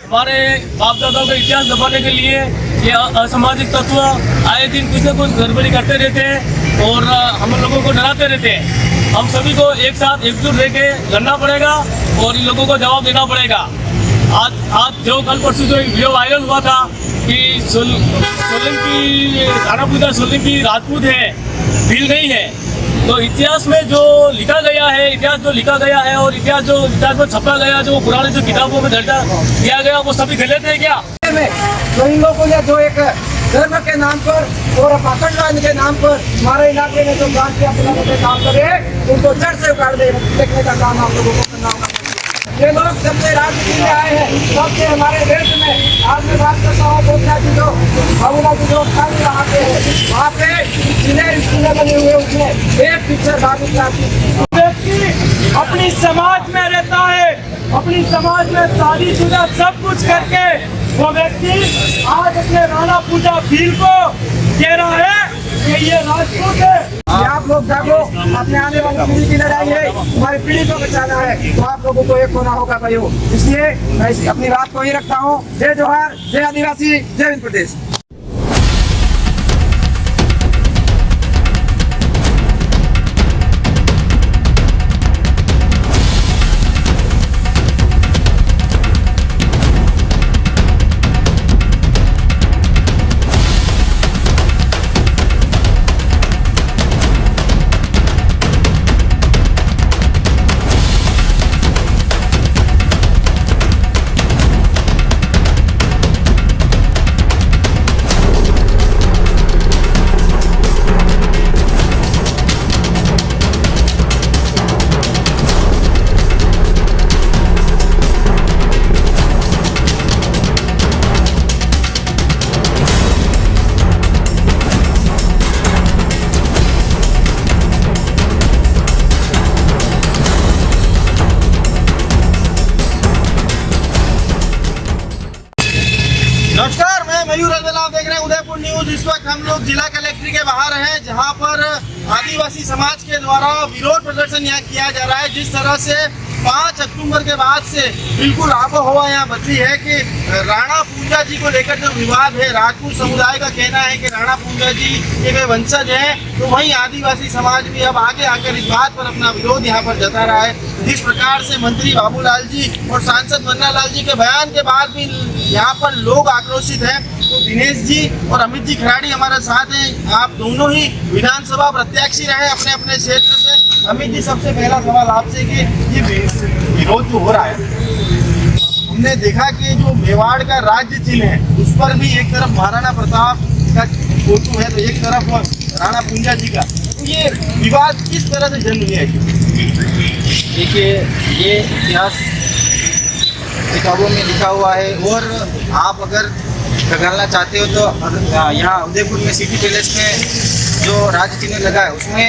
हमारे बाप दादाओं का इतिहास दबाने के लिए ये असामाजिक तत्व आए दिन कुछ न कुछ गड़बड़ी करते रहते हैं और हम लोगों को डराते रहते हैं। हम सभी को एक साथ एकजुट रह के लड़ना पड़ेगा और इन लोगों को जवाब देना पड़ेगा। आज जो कल परसों जो वीडियो वायरल हुआ था कि सोलंकी राणा पूजा सोलंकी राजपूत है, भील नहीं है, तो इतिहास में जो लिखा गया है, और इतिहास में छपा गया, जो पुराने जो किताबों में दर्जा किया गया, वो सभी गलत है क्या? रोहिंग्या को या जो एक धर्म के नाम पर और पाखंडवाद के नाम पर हमारे इलाके में जो गांधी अपना काम करे, उनको जड़ से उखाड़ देखने का काम आप लोगों को करना होगा। ये लोग जब से राजनीति में आए हैं तब से हमारे देश में, आज मैं बात करता हूँ बोलना की जो बाबूला की जो खाली रहा है, वहाँ पे जिले स्कूलें बने हुए, उसमें एक पिक्चर व्यक्ति अपनी समाज में रहता है, अपनी समाज में शादीशुदा सब कुछ करके वो व्यक्ति आज अपने राणा पूजा भील को कह रहा है कि ये राजपूत है। आप लोग जागो, अपने आने वाली पीढ़ी की लड़ाई है, हमारी पीढ़ी को बचाना है, तो आप लोगों को एक होना होगा भाइयों। इसलिए मैं अपनी बात को ही रखता हूँ। जय जोहार, जय आदिवासी, जय हिंद प्रदेश। नमस्कार, मैं मयूर अलवेला, आप देख रहे हैं उदयपुर न्यूज। इस वक्त हम लोग जिला कलेक्ट्री के बाहर हैं, जहां पर आदिवासी समाज के द्वारा विरोध प्रदर्शन यहाँ किया जा रहा है। जिस तरह से 5 अक्टूबर के बाद से बिल्कुल आबोहवा यहाँ बदली है कि राणा पूंजा जी को लेकर जो विवाद है, राजपूत समुदाय का कहना है कि राणा पूंजा जी के वे वंशज हैं, तो वहीं आदिवासी समाज भी अब आगे आकर इस बात पर अपना विरोध यहाँ पर जता रहा है। जिस प्रकार से मंत्री बाबूलाल जी और सांसद मन्नालाल जी के बयान के बाद भी यहाँ पर लोग आक्रोशित हैं, तो दिनेश जी और अमित जी खराड़ी हमारे साथ हैं। आप दोनों ही विधानसभा प्रत्याशी रहे अपने अपने क्षेत्र से। अमित जी, सबसे पहला सवाल आपसे कि ये विरोध जो हो रहा है, हमने देखा कि जो मेवाड़ का राज्य चिन्ह है उस पर भी एक तरफ महाराणा प्रताप का फोटो है, तो एक तरफ राणा पूंजा जी का, तो ये विवाद किस तरह से जन्म लिया है? देखिए, ये इतिहास किताबों में लिखा हुआ है और आप अगर खगालना चाहते हो तो यहाँ उदयपुर में सिटी पैलेस में जो राज्य चिन्ह लगा है उसमें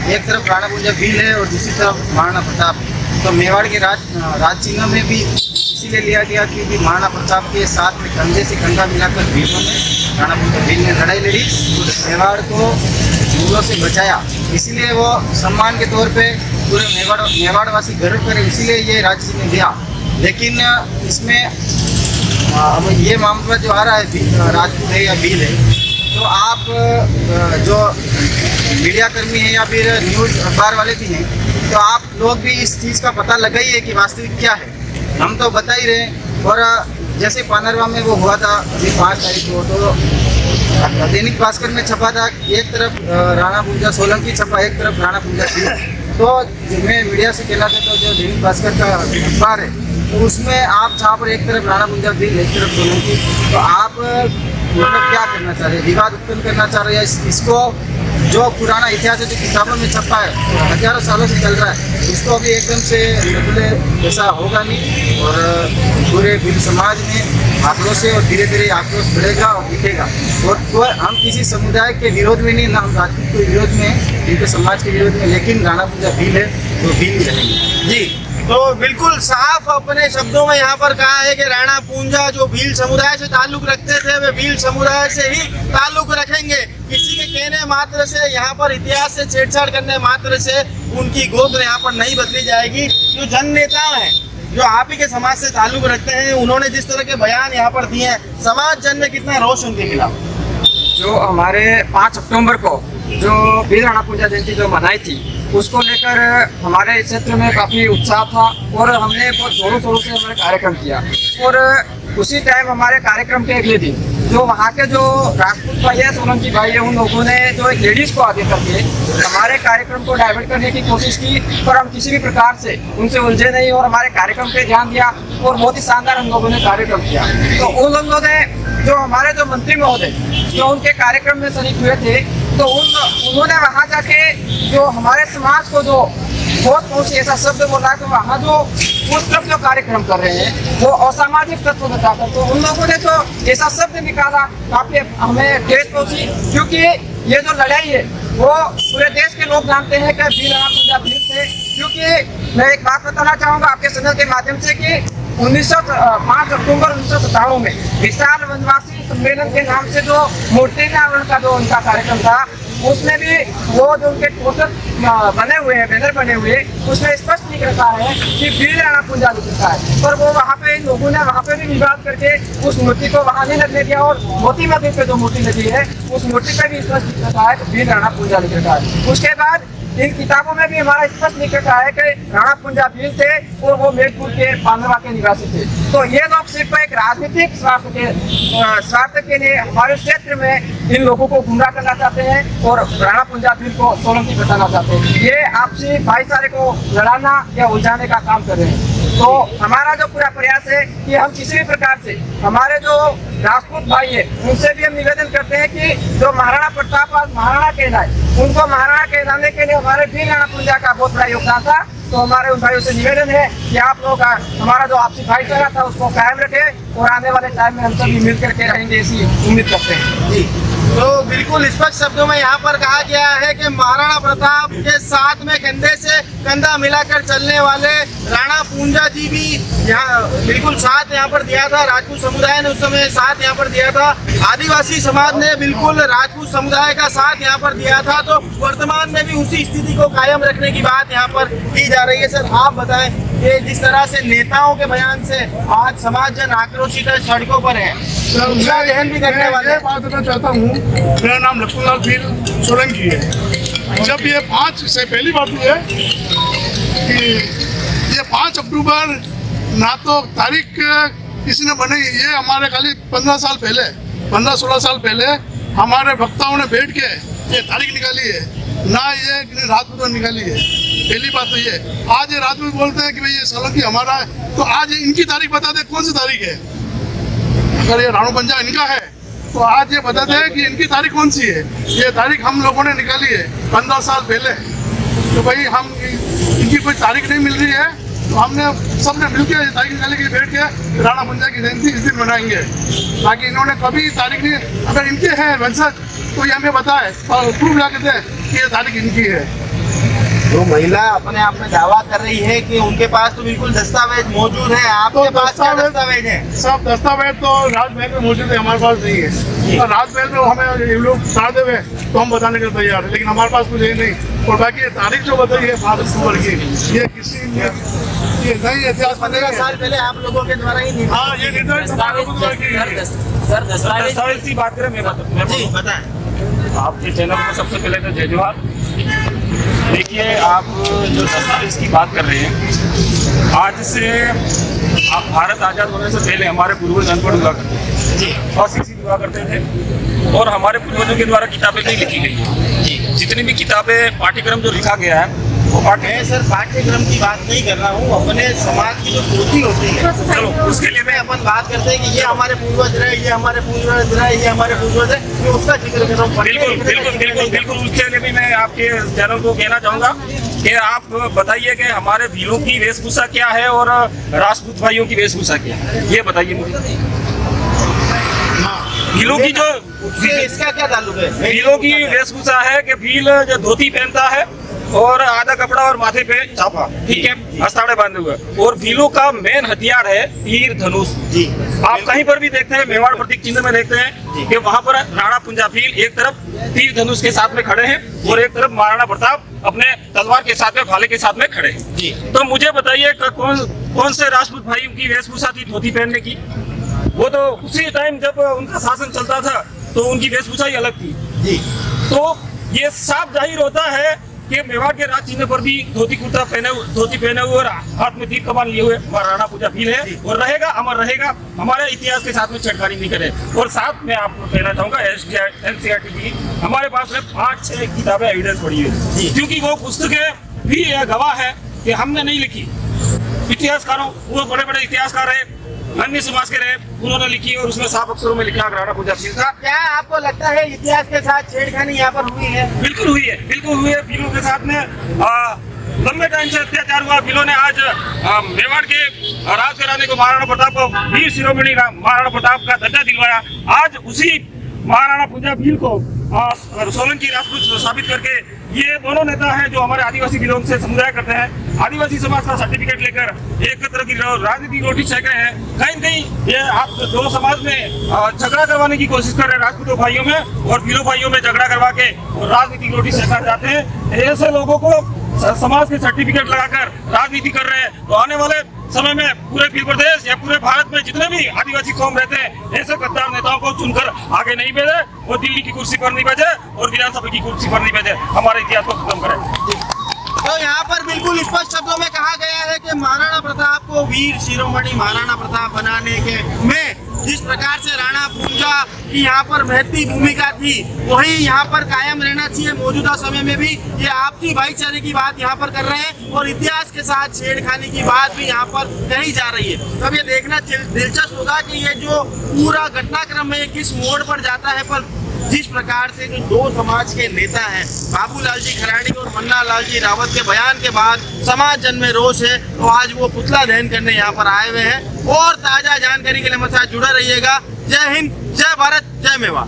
एक तरफ राणा पूंजा भील है और दूसरी तरफ महाराणा प्रताप। तो मेवाड़ के राज चिन्ह में भी इसीलिए लिया गया कि महाराणा प्रताप के साथ में कंधे से कंधा मिलाकर भीलों ने राणा पूंजा भील ने लड़ाई लड़ी, तो मेवाड़ को मुगलों से बचाया, इसीलिए वो सम्मान के तौर पे पूरे मेवाड़वासी गर्व करे, इसीलिए ये राज्य चिन्ह दिया। लेकिन इसमें अब ये मामला जो आ रहा है राजपूत है या भील है, तो आप जो मीडिया कर्मी हैं या फिर न्यूज़ अखबार वाले भी हैं, तो आप लोग भी इस चीज़ का पता लगाइए कि वास्तविक क्या है। हम तो बता ही रहे। और जैसे पानरवा में वो हुआ था अभी 5 तारीख को, तो दैनिक भास्कर में छपा था, एक तरफ राणा पूंजा सोलंकी छपा, एक तरफ राणा पूंजा भील। तो मैं मीडिया से कहना चाहता हूँ, जो दैनिक भास्कर का अखबार है, तो उसमें आप जहाँ पर एक तरफ राणा पूंजा भील, एक तरफ सोलंकी, तो आप मतलब क्या करना चाह रहे हैं? विवाद उत्पन्न करना चाह रहे हैं? इसको जो पुराना इतिहास है जो किताबों में छपा है, हजारों सालों से चल रहा है, इसको अभी एकदम से बदले ऐसा होगा नहीं। और पूरे भील समाज में आक्रोश है और धीरे धीरे आक्रोश बढ़ेगा और दिखेगा। और तो हम किसी समुदाय के विरोध में नहीं, ना हम राजपूत के विरोध में, इनके समाज के विरोध में, लेकिन राणा पूंजा भील है तो भील ही रहेंगे। जी, तो बिल्कुल साफ अपने शब्दों में यहाँ पर कहा है कि राणा पूंजा जो भील समुदाय से ताल्लुक रखते थे, वे भील समुदाय से ही ताल्लुक रखेंगे। किसी के कहने मात्र से, यहाँ पर इतिहास से छेड़छाड़ करने मात्र से उनकी गोद यहाँ पर नहीं बदली जाएगी। जो जन नेता हैं जो आप ही के समाज से ताल्लुक रखते हैं, उन्होंने जिस तरह के बयान यहाँ पर दिए हैं, समाज जन में कितना रोष उनके खिलाफ? जो हमारे 5 अक्टूबर को जो वीर राणा पूजा जयंती जो मनाई थी, उसको लेकर हमारे क्षेत्र में काफ़ी उत्साह था और हमने बहुत जोरों शोरों से हमारे कार्यक्रम किया। और उसी टाइम हमारे कार्यक्रम के अगले दिन जो वहाँ के जो राजपूत भाई है, सोलंकी भाई है, उन लोगों ने जो एक लेडीज़ को आगे करके हमारे कार्यक्रम को डाइवर्ट करने की कोशिश की, पर हम किसी भी प्रकार से उनसे उलझे नहीं और हमारे कार्यक्रम पे ध्यान दिया और बहुत ही शानदार हम लोगों ने कार्यक्रम किया। तो उन लोगों ने जो हमारे जो मंत्री महोदय जो उनके कार्यक्रम में शरीक हुए थे, तो उन्होंने वहाँ जाके जो हमारे समाज को जो बहुत पहुंची ऐसा शब्द बोला कि वहाँ जो उस तरफ जो कार्यक्रम कर रहे हैं वो असामाजिक तत्व बताकर, तो उन लोगों ने जो ऐसा शब्द निकाला काफी हमें ठेस पहुंची, क्योंकि ये जो लड़ाई है वो पूरे देश के लोग जानते हैं कि वीर राणा पूजा वीर थे। क्योंकि मैं एक बात बताना चाहूँगा आपके चैनल के माध्यम से कि 5 अक्टूबर 1997 में विशाल वनवासी सम्मेलन के नाम से जो मूर्ति अनावरण का जो उनका कार्यक्रम था, उसमें भी वो जो उनके पोस्टर बने हुए हैं, बैनर बने हुए, उसमें स्पष्ट लिख रखा है कि वीर राणा पूजा लिखा है। पर वो वहाँ पे लोगों ने वहाँ पे भी विवाद करके उस मूर्ति को वहाँ नहीं लगने दिया और मोती नदी पे जो मूर्ति लगी है उस मूर्ति पे भी स्पष्ट लिख रखा है कि वीर राणा पूजा लिख रखा है। उसके बाद इन किताबों में भी हमारा स्पष्ट लिख रखा है कि राणा पूजा वीर थे और वो मेघपुर के पांडवा के निवासी थे। तो ये लोग सिर्फ एक राजनीतिक स्वार्थ के लिए हमारे क्षेत्र में इन लोगों को गुमराह करना चाहते हैं और राणा पूजा वीर को सोलंकी बताना चाहते हैं। ये आपसी भाईचारे को लड़ाना या उलझाने का काम कर रहे हैं। तो हमारा जो पूरा प्रयास है कि हम किसी भी प्रकार से हमारे जो राजपूत भाई है उनसे भी हम निवेदन करते हैं कि जो महाराणा प्रताप आज महाराणा कहलाए, उनको महाराणा कहलाने के लिए हमारे वीर राणा पूजा का बहुत बड़ा योगदान था। तो हमारे उन भाइयों से निवेदन है कि आप लोग हमारा जो आपसी भाईचारा था उसको कायम रखें और आने वाले टाइम में हम सभी मिल करके रहेंगे, ऐसी उम्मीद करते हैं। जी, तो बिल्कुल स्पष्ट शब्दों में यहाँ पर कहा गया है कि महाराणा प्रताप के साथ में कंधे से कंधा मिलाकर चलने वाले राणा पूंजा जी भी यहाँ बिल्कुल साथ यहाँ पर दिया था। राजपूत समुदाय ने उस समय साथ यहाँ पर दिया था, आदिवासी समाज ने बिल्कुल राजपूत समुदाय का साथ यहाँ पर दिया था। तो वर्तमान में भी उसी स्थिति को कायम रखने की बात यहाँ पर की जा रही है। सर आप बताएं कि जिस तरह से नेताओं के बयान से आज समाज जन आक्रोशित है, सड़कों पर है, उनका दहन भी करने वाले। बात करना चाहता हूँ, मेरा नाम लक्ष्मणलाल भील सोलंकी है। जब ये 5 से पहली बात हुई है कि ये 5 अक्टूबर ना तो तारीख किसी ने बनाई, ये हमारे खाली 15-16 साल पहले हमारे वक्ताओं ने बैठ के ये तारीख निकाली है, ना ये राजपूत ने निकाली है। पहली बात तो ये, आज ये राजपूत बोलते हैं कि भाई ये सोलंकी हमारा है, तो आज इनकी तारीख बता दे कौन सी तारीख है। अगर ये राणा पंजा इनका है तो आज ये बताते हैं कि इनकी तारीख कौन सी है। ये तारीख हम लोगों ने निकाली है 15 साल पहले। तो भाई हम इनकी कोई तारीख नहीं मिल रही है, तो हमने सबने मिलकर ये तारीख निकाली कि बैठ के राणा पंजा की जयंती इस दिन मनाएंगे। ताकि इन्होंने कभी तारीख नहीं, अगर इनके हैं वंशज तो ये हमें बताए और प्रूफ ला के दे कि ये तारीख इनकी है। जो महिला अपने आप में दावा कर रही है कि उनके पास तो बिल्कुल दस्तावेज मौजूद है, आपके पास क्या दस्तावेज है? सब दस्तावेज तो राजमहल में मौजूद है, हमारे पास नहीं है। और राजमहल में हमें ये लोग बता देवे तो हम बताने के तैयार है, लेकिन हमारे पास कुछ है नहीं। और बाकी तारीख जो बताई है 5 अक्टूबर की, ये किसी ने ये नहीं इतिहास 15 साल पहले आप लोगों के द्वारा ही हाँ ये निर्धारित सर दस्तावेज की बात करें, मैं जी बताएं। आपके चैनल को सबसे पहले तो जय जोहार। देखिए, आप जो दस्तावेज की बात कर रहे हैं, आज से आप भारत आज़ाद होने से पहले हमारे पूर्वज अनपढ़ हुआ करते थे और शिक्षित हुआ करते थे, और हमारे पूर्वजों के द्वारा किताबें नहीं लिखी गई हैं। जितनी भी किताबें पाठ्यक्रम जो लिखा गया है वो मैं सर पाठ्यक्रम की बात नहीं कर रहा हूँ, अपने समाज की जो पोथी होती है, चलो उसके लिए में अपन बात करते हैं कि ये हमारे पूर्वज रहे, ये हमारे पूर्वज रहे, ये हमारे पूर्वज है, मैं उसका जिक्र कर रहा हूँ। बिल्कुल उसके लिए भी मैं आपके चैनल को कहना चाहूँगा कि आप बताइए कि हमारे भीलों की वेशभूषा क्या है और राजपूत भाइयों की वेशभूषा क्या है, ये बताइए मुझे। भीलों की जो इसका क्या ताल्लुक है? भीलों की वेशभूषा है कि भील जो धोती पहनता है और आधा कपड़ा और माथे पे चापा, ठीक है, हस्ताड़े बांधे हुए, और भीलों का मेन हथियार है तीर धनुष। जी, आप कहीं पर भी देखते हैं, मेवाड़ प्रतीक चिन्ह में देखते हैं कि वहाँ पर राणा पूंजा भील एक तरफ तीर धनुष के साथ में खड़े हैं और एक तरफ महाराणा प्रताप अपने तलवार के साथ में, भाले के साथ में खड़े हैं। तो मुझे बताइए कौन कौन से राजपूत भाइयों की वेशभूषा थी धोती पहनने की? वो तो उसी टाइम जब उनका शासन चलता था तो उनकी वेशभूषा ही अलग थी जी। तो ये साफ जाहिर होता है कि मेवाड़ के राज चिन्ह पर भी धोती पहने हुए और हाथ में तीर कमान लिए हुए महाराणा प्रताप भील है और रहेगा, अमर रहेगा। हमारे इतिहास के साथ में छेड़खानी नहीं करे। और साथ में आपको कहना चाहूंगा NCERT की हमारे पास में 5-6 किताबें एविडेंस पड़ी है, क्योंकि वो पुस्तकें भी गवाह है कि हमने नहीं लिखी। इतिहासकारों, वो बड़े बड़े इतिहासकार है, अन्य समाज के रहे, उन्होंने लिखी और उसमें साफ अक्षरों में लिखा महाराणा प्रताप भील था। क्या आपको लगता है इतिहास के साथ छेड़खानी यहाँ पर हुई है? बिल्कुल हुई है, बिल्कुल हुई है। भीलों के साथ में लंबे टाइम से अत्याचार हुआ। भीलों ने आज मेवाड़ के राज घराने को महाराणा प्रताप को वीर शिरोमणि महाराणा प्रताप का दर्जा दिलवाया। आज उसी महाराणा प्रताप भील को सोलंकी राजपूत साबित करके ये दोनों नेता हैं जो हमारे आदिवासी बिलोंग से समुदाय करते हैं, आदिवासी समाज का सर्टिफिकेट लेकर एक तरह की राजनीति रोटी सेक रहे हैं। कहीं कहीं ये आप दोनों समाज में झगड़ा करवाने की कोशिश कर रहे हैं, राजपूतों भाइयों में और भीलों भाइयों में झगड़ा करवा के राजनीतिक रोटी सेकना चाहते हैं। ऐसे लोगों को समाज के सर्टिफिकेट लगाकर राजनीति कर रहे हैं तो आने वाले समय में पूरे भील प्रदेश या पूरे भारत में जितने भी आदिवासी कौम रहते हैं ऐसे गद्दार नेताओं को चुनकर आगे नहीं भेजे और दिल्ली की कुर्सी पर नहीं भेजे और विधानसभा की कुर्सी पर नहीं भेजे, हमारे इतिहास को खत्म करें। तो यहाँ पर बिल्कुल स्पष्ट शब्दों में कहा गया है कि महाराणा प्रताप को वीर शिरोमणि महाराणा प्रताप बनाने के में जिस प्रकार से राणा पूंजा की यहाँ पर महत्वपूर्ण भूमिका थी वही यहाँ पर कायम रहना चाहिए। मौजूदा समय में भी ये आपसी भाईचारे की बात यहाँ पर कर रहे हैं और इतिहास के साथ छेड़खानी की बात भी यहाँ पर कही जा रही है। तब ये देखना दिलचस्प होगा कि ये जो पूरा घटनाक्रम है किस मोड़ पर जाता है। पर जिस प्रकार से जो दो समाज के नेता हैं बाबूलाल जी खराड़ी और मन्ना लाल जी रावत के बयान के बाद समाज जन में रोष है, तो आज वो पुतला दहन करने यहाँ पर आए हुए हैं। और ताजा जानकारी के लिए हमारे साथ जुड़े रहिएगा। जय हिंद, जय भारत, जय मेवाड़।